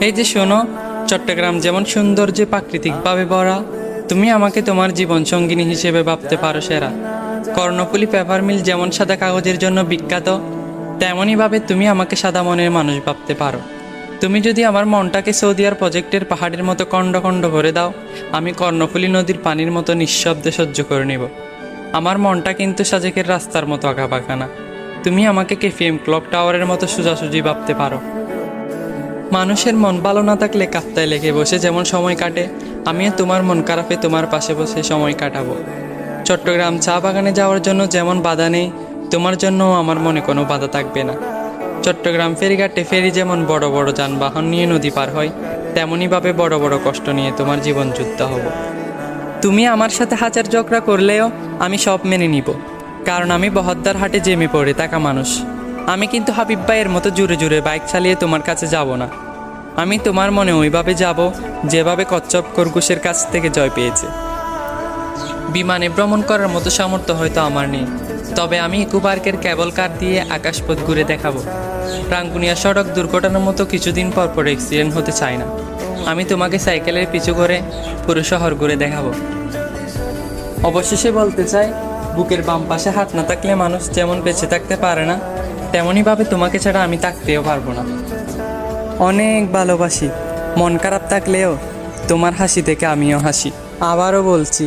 এই যে শোনো, চট্টগ্রাম যেমন সৌন্দর্যে প্রাকৃতিকভাবে ভরা, তুমি আমাকে তোমার জীবন সঙ্গিনী হিসেবে ভাবতে পারো সেরা। কর্ণফুলী পেপার মিল যেমন সাদা কাগজের জন্য বিখ্যাত, তেমনইভাবে তুমি আমাকে সাদা মনের মানুষ ভাবতে পারো। তুমি যদি আমার মনটাকে সৌদিয়ার প্রজেক্টের পাহাড়ের মতো খণ্ড খণ্ড করে দাও, আমি কর্ণফুলী নদীর পানির মতো নিঃশব্দে সহ্য করে নেব। আমার মনটা কিন্তু সাজেকের রাস্তার মতো আঁকাবাঁকা না। তুমি আমাকে কেপিএম ক্লক টাওয়ারের মতো সোজাসুজি ভাবতে পারো। মানুষের মন ভালো না থাকলে কাপ্তায় লেগে বসে যেমন সময় কাটে, আমিও তোমার মন খারাপে তোমার পাশে বসে সময় কাটাবো। চট্টগ্রাম চা বাগানে যাওয়ার জন্য যেমন বাধা নেই, তোমার জন্য আমার মনে কোনো বাধা থাকবে না। চট্টগ্রাম ফেরিঘাটে ফেরি যেমন বড় বড় যানবাহন নিয়ে নদী পার হয়, তেমনইভাবে বড় বড় কষ্ট নিয়ে তোমার জীবন যুদ্ধ হব। তুমি আমার সাথে হাজার ঝগড়া করলেও আমি সব মেনে নিব, কারণ আমি বহদ্দার হাটে জেমে পড়ে থাকা মানুষ। আমি কিন্তু হাবিব ভাইয়ের মতো জুড়ে জুড়ে বাইক চালিয়ে তোমার কাছে যাব না। আমি তোমার মনে ওইভাবে যাব যেভাবে কচ্ছপ খরগোশের কাছ থেকে জয় পেয়েছে। বিমানে ভ্রমণ করার মতো সামর্থ্য হয়তো আমার নেই, তবে আমি ইকো পার্কের কেবল কার দিয়ে আকাশপথ ঘুরে দেখাবো। রাঙ্গুনিয়া সড়ক দুর্ঘটনার মতো কিছুদিন পর পর অ্যাক্সিডেন্ট হতে চাই না। আমি তোমাকে সাইকেলের পিছু করে পুরো শহর ঘুরে দেখাবো। অবশেষে বলতে চাই, বুকের বাম পাশে হাত না থাকলে মানুষ যেমন বেঁচে থাকতে পারে না, তেমনইভাবে তোমাকে ছাড়া আমি থাকতেও পারবো না। অনেক ভালোবাসি, মন খারাপ থাকলেও তোমার হাসি থেকে আমিও হাসি। আবারও বলছি,